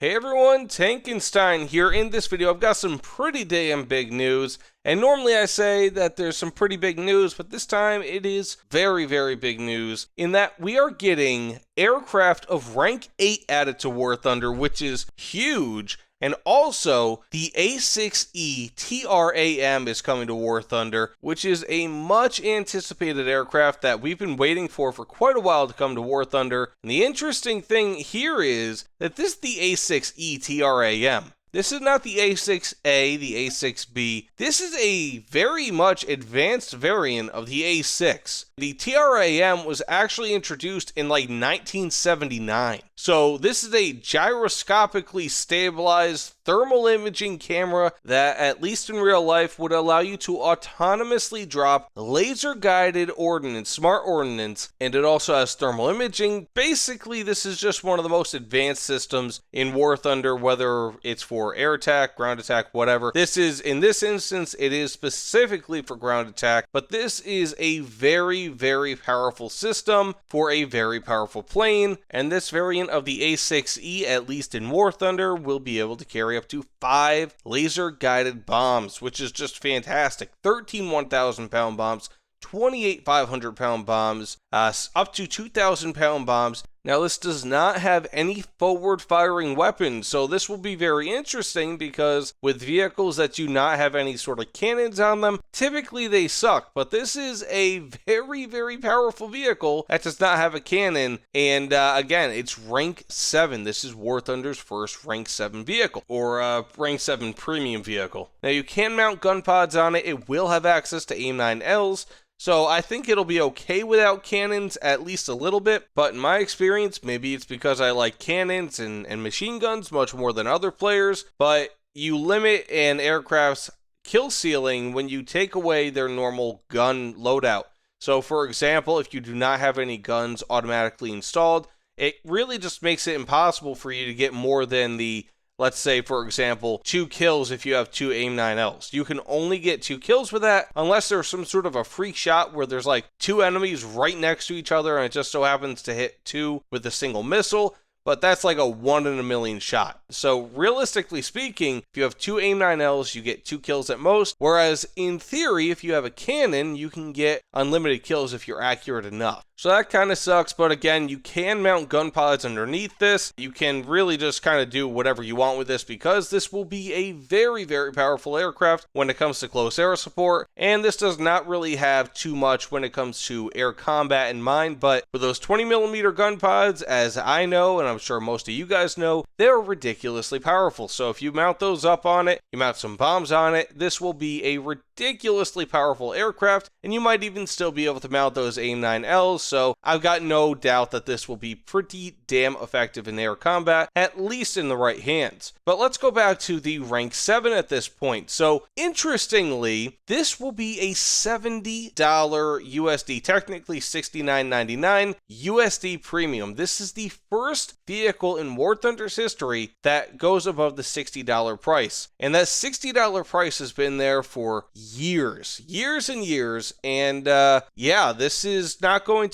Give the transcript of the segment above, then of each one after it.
Hey everyone, Tankenstein here. In this video, I've got some pretty damn big news. And normally I say that there's some pretty big news, but this time it is very, very big news in that we are getting aircraft of rank 8 added to War Thunder, which is huge. And also, the A-6E TRAM is coming to War Thunder, which is a much anticipated aircraft that we've been waiting for quite a while to come to War Thunder. And the interesting thing here is that this is the A-6E TRAM. This is not the A-6A, the A-6B. This is a very much advanced variant of the A-6. The TRAM was actually introduced in like 1979. So this is a gyroscopically stabilized thermal imaging camera that, at least in real life, would allow you to autonomously drop laser-guided ordnance, smart ordnance, and it also has thermal imaging. Basically, this is just one of the most advanced systems in War Thunder, whether it's for air attack, ground attack, whatever. This is, in this instance, it is specifically for ground attack, but this is a very, very powerful system for a very powerful plane, and this variant of the A-6E, at least in War Thunder, will be able to carry up to 5 laser-guided bombs, which is just fantastic. 13 1,000-pound bombs, 28 500-pound bombs, up to 2,000-pound bombs. Now, this does not have any forward-firing weapons, so this will be very interesting because with vehicles that do not have any sort of cannons on them, typically they suck, but this is a very, very powerful vehicle that does not have a cannon, and again, it's rank 7. This is War Thunder's first rank 7 vehicle, or rank 7 premium vehicle. Now, you can mount gun pods on it. It will have access to AIM-9Ls, so I think it'll be okay without cannons, at least a little bit, but in my experience, maybe it's because I like cannons and machine guns much more than other players, but you limit an aircraft's kill ceiling when you take away their normal gun loadout. So for example, if you do not have any guns automatically installed, it really just makes it impossible for you to get more than the, let's say, for example, 2 kills if you have 2 AIM-9Ls. You can only get 2 kills with that unless there's some sort of a freak shot where there's like 2 enemies right next to each other and it just so happens to hit 2 with a single missile. But that's like a 1 in a million shot. So realistically speaking, if you have 2 AIM-9Ls, you get 2 kills at most. Whereas in theory, if you have a cannon, you can get unlimited kills if you're accurate enough. So that kind of sucks, but again, you can mount gun pods underneath this. You can really just kind of do whatever you want with this because this will be a very, very powerful aircraft when it comes to close air support. And this does not really have too much when it comes to air combat in mind, but with those 20mm gun pods, as I know, and I'm sure most of you guys know, they're ridiculously powerful. So if you mount those up on it, you mount some bombs on it, this will be a ridiculously powerful aircraft, and you might even still be able to mount those AIM-9Ls. So I've got no doubt that this will be pretty damn effective in air combat, at least in the right hands. But let's go back to the rank 7 at this point. So interestingly, this will be a $70 USD, technically $69.99 USD premium. This is the first vehicle in War Thunder's history that goes above the $60 price. And that $60 price has been there for years and years. And yeah, this is not going to,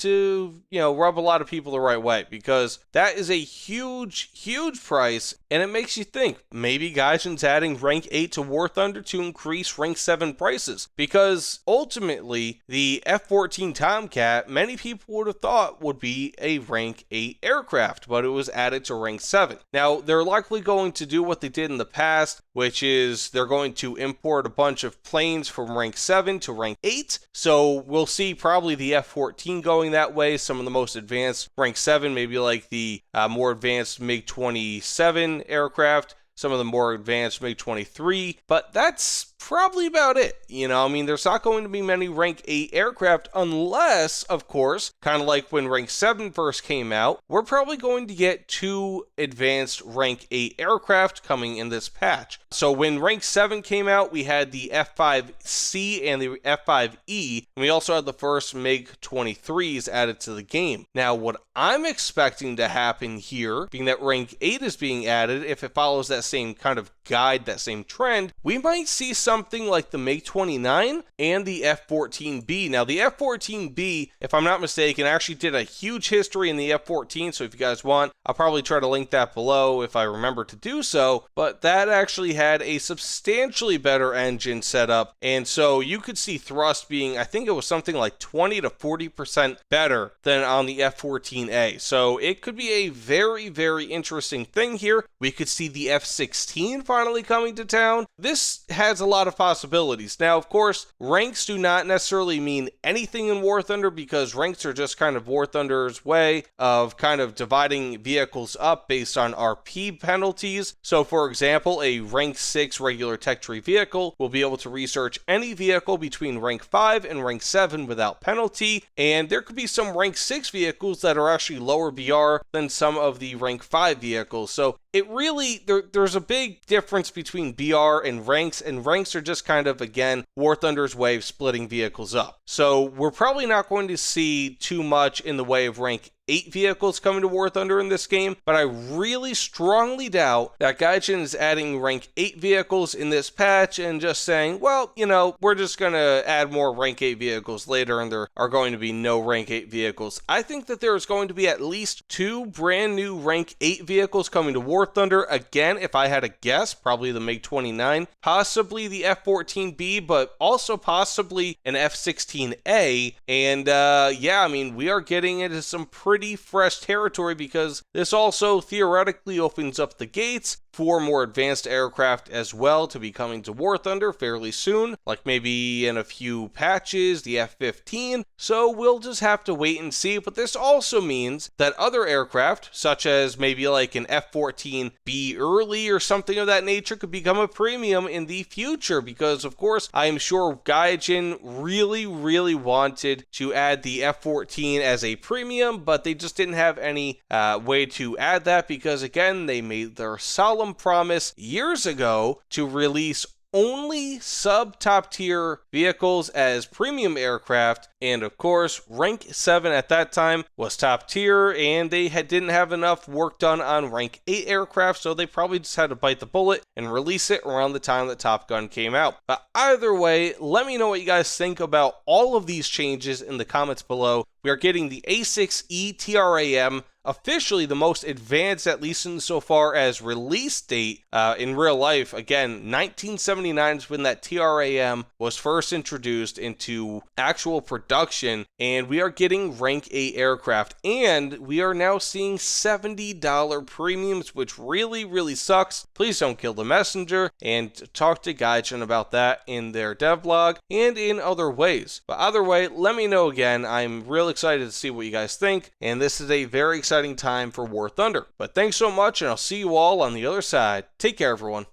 rub a lot of people the right way because that is a huge, huge price. And it makes you think maybe Gaijin's adding rank 8 to War Thunder to increase rank 7 prices, because ultimately the F-14 Tomcat, many people would have thought would be a rank 8 aircraft, but it was added to rank 7. Now, they're likely going to do what they did in the past, which is they're going to import a bunch of planes from rank 7 to rank 8. So we'll see probably the F-14 going that way, some of the most advanced rank 7, maybe like the more advanced MiG-27 aircraft, some of the more advanced MiG-23, but that's probably about it. There's not going to be many rank 8 aircraft unless, of course, kind of like when rank 7 first came out, we're probably going to get 2 advanced rank 8 aircraft coming in this patch. So when rank 7 came out, we had the F-5C and the F-5E, and we also had the first MiG-23s added to the game. Now, what I'm expecting to happen here, being that rank 8 is being added, if it follows that same kind of guide that same trend, we might see something like the MiG-29 and the F-14B. Now, the F-14B, if I'm not mistaken, actually did a huge history in the F-14, so if you guys want, I'll probably try to link that below if I remember to do so, but that actually had a substantially better engine setup, and so you could see thrust being, I think it was something like 20 to 40% better than on the F-14A, so it could be a very, very interesting thing here. We could see the F-16 finally coming to town. This has a lot of possibilities. Now, of course, ranks do not necessarily mean anything in War Thunder because ranks are just kind of War Thunder's way of kind of dividing vehicles up based on RP penalties. So, for example, a Rank VI regular tech tree vehicle will be able to research any vehicle between Rank 5 and Rank 7 without penalty, and there could be some Rank 6 vehicles that are actually lower BR than some of the Rank 5 vehicles. So it really, there's a big difference between BR and ranks are just kind of, again, War Thunder's way of splitting vehicles up. So we're probably not going to see too much in the way of Rank 8 vehicles coming to War Thunder in this game, but I really strongly doubt that Gaijin is adding Rank 8 vehicles in this patch and just saying, well, you know, we're just going to add more Rank 8 vehicles later and there are going to be no Rank 8 vehicles. I think that there is going to be at least 2 brand new Rank 8 vehicles coming to War Thunder. Again, if I had a guess, probably the MiG-29, possibly the F-14B, but also possibly an F-16A. And yeah, I mean, we are getting into some pretty fresh territory because this also theoretically opens up the gates for more advanced aircraft as well to be coming to War Thunder fairly soon, like maybe in a few patches, the F-15. So we'll just have to wait and see, but this also means that other aircraft, such as maybe like an F-14B early or something of that nature, could become a premium in the future because, of course, I am sure Gaijin really wanted to add the F-14 as a premium, but they just didn't have any way to add that because, again, they made their solemn promise years ago to release only sub-top tier vehicles as premium aircraft, and of course Rank 7 at that time was top tier and they didn't have enough work done on Rank 8 aircraft, so they probably just had to bite the bullet and release it around the time that Top Gun came out. But either way, let me know what you guys think about all of these changes in the comments below. We are getting the A-6E TRAM, officially the most advanced, at least insofar as release date in real life. Again, 1979 is when that TRAM was first introduced into actual production, and we are getting Rank 8 aircraft, and we are now seeing $70 premiums, which really sucks. Please don't kill the messenger, and talk to Gaijin about that in their devblog and in other ways. But either way, let me know again. I'm real excited to see what you guys think, and this is a very exciting time for War Thunder. But thanks so much, and I'll see you all on the other side. Take care, everyone.